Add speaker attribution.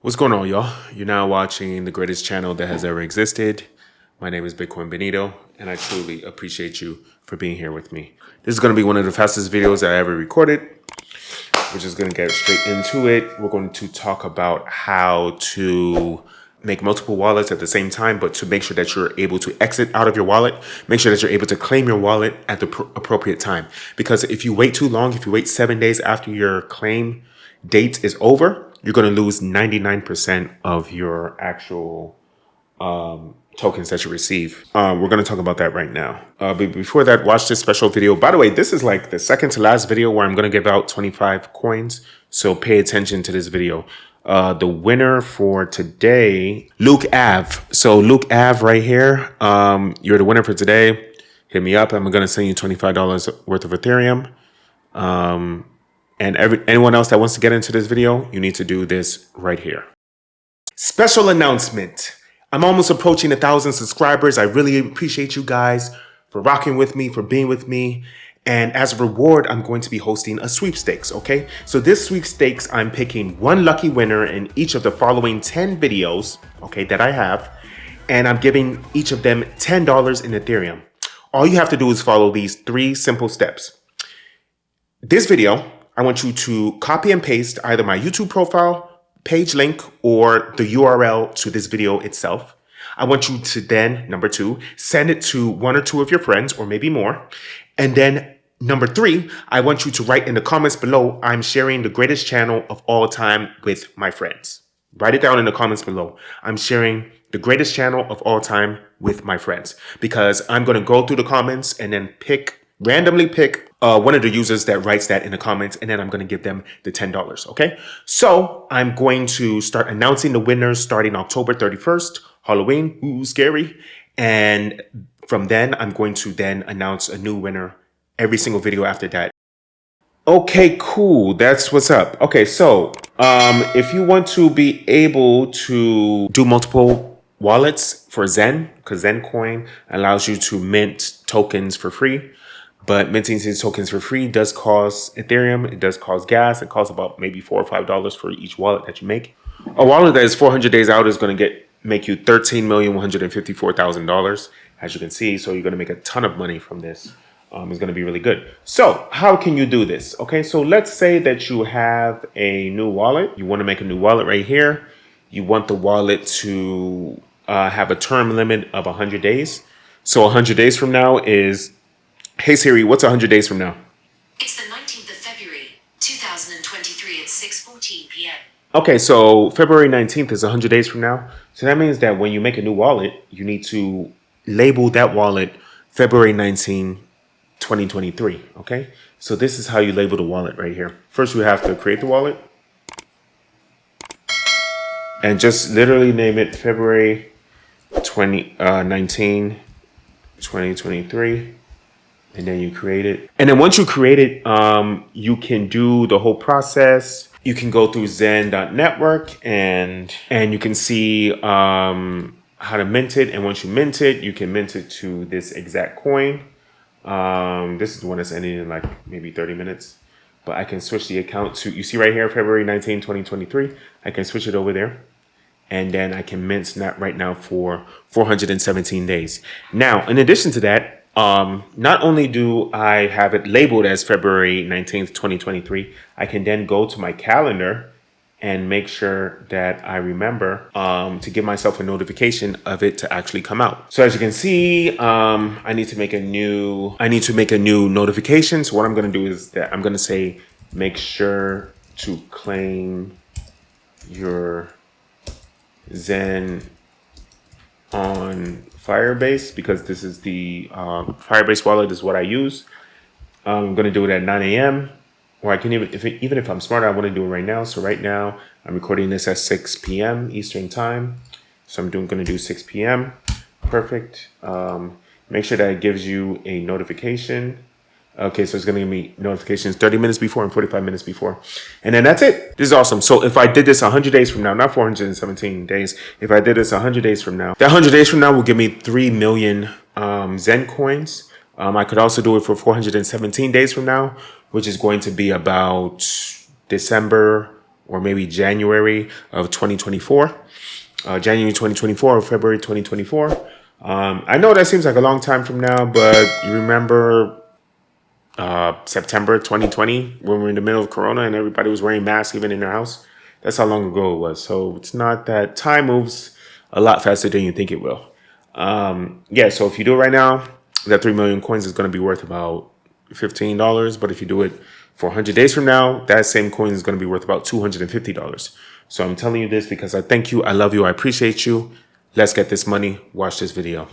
Speaker 1: What's going on, y'all? You're now watching the greatest channel that has ever existed. My name is 𝘰𝘰𝘯𝘵, and I truly appreciate you for being here with me. This is going to be one of the fastest videos I ever recorded. We're just going to get straight into it. We're going to talk about how to make multiple wallets at the same time, but to make sure that you're able to exit out of your wallet, make sure that you're able to claim your wallet at the appropriate time. Because if you wait too long, if you wait 7 days after your claim date is over, you're going to lose 99% of your actual tokens that you receive. We're going to talk about that right now. But before that, watch this special video. By the way, this is like the second to last video where I'm going to give out 25 coins. So pay attention to this video. The winner for today, 𝘊𝘰𝘯𝘰𝘮. So 𝘊𝘰𝘯𝘰𝘮 right here. You're the winner for today. Hit me up. I'm going to send you $25 worth of Ethereum. And anyone else that wants to get into this video, you need to do this right here. Special announcement. I'm almost approaching 1,000 subscribers. I really appreciate you guys for rocking with me, for being with me. And as a reward, I'm going to be hosting a sweepstakes, okay? So this sweepstakes, I'm picking one lucky winner in each of the following 10 videos, okay, that I have. And I'm giving each of them $10 in Ethereum. All you have to do is follow these 3 simple steps. This video, I want you to copy and paste either my YouTube profile, page link, or the URL to this video itself. I want you to then, number 2, send it to 1 or 2 of your friends, or maybe more. And then number 3, I want you to write in the comments below, I'm sharing the greatest channel of all time with my friends. Write it down in the comments below. I'm sharing the greatest channel of all time with my friends. Because I'm going to go through the comments and then randomly pick one of the users that writes that in the comments, and then I'm going to give them the $10, okay? So I'm going to start announcing the winners starting October 31st, Halloween, ooh, scary. And from then, I'm going to then announce a new winner every single video after that. Okay, cool. That's what's up. Okay, so if you want to be able to do multiple wallets for Zen, because Zen coin allows you to mint tokens for free. But minting these tokens for free does cost Ethereum. It does cost gas. It costs about maybe $4 or $5 for each wallet that you make. A wallet that is 400 days out is going to make you $13,154,000, as you can see. So you're going to make a ton of money from this. It's going to be really good. So how can you do this? Okay, so let's say that you have a new wallet. You want to make a new wallet right here. You want the wallet to have a term limit of 100 days. So 100 days from now is... Hey Siri, what's 100 days from now?
Speaker 2: It's the 19th of February, 2023 at 6:14 p.m.
Speaker 1: Okay, so February 19th is 100 days from now. So that means that when you make a new wallet, you need to label that wallet February 19, 2023, okay? So this is how you label the wallet right here. First, you have to create the wallet. And just literally name it February 19, 2023. And then you create it. And then once you create it, you can do the whole process. You can go through zen.network and you can see how to mint it. And once you mint it, you can mint it to this exact coin. This is the one that's ending in like maybe 30 minutes. But I can switch the account to, you see right here, February 19, 2023. I can switch it over there. And then I can mint right now for 417 days. Now, in addition to that, not only do I have it labeled as February 19th, 2023, I can then go to my calendar and make sure that I remember to give myself a notification of it to actually come out. So as you can see, I need to make a new notification. So what I'm going to do is that I'm going to say, make sure to claim your Zen on Firebase, because this is the Firebase wallet is what I use. I'm going to do it at 9 a.m. or I can even if I'm smarter, I want to do it right now. So right now I'm recording this at 6 p.m. Eastern time. So I'm going to do 6 p.m. Perfect. Make sure that it gives you a notification. Okay, so it's going to give me notifications 30 minutes before and 45 minutes before. And then that's it. This is awesome. So if I did this 100 days from now, not 417 days, if I did this 100 days from now, that 100 days from now will give me 3 million Zen coins. I could also do it for 417 days from now, which is going to be about December or maybe January of 2024. January 2024 or February 2024. I know that seems like a long time from now, but you remember September 2020 when we were in the middle of Corona and everybody was wearing masks even in their house? That's how long ago it was. So it's not that time moves a lot faster than you think it will. Yeah, so if you do it right now, that 3 million coins is going to be worth about $15. But if you do it for 100 days from now, that same coin is going to be worth about $250. So I'm telling you this because I thank you, I love you, I appreciate you. Let's get this money. Watch this video.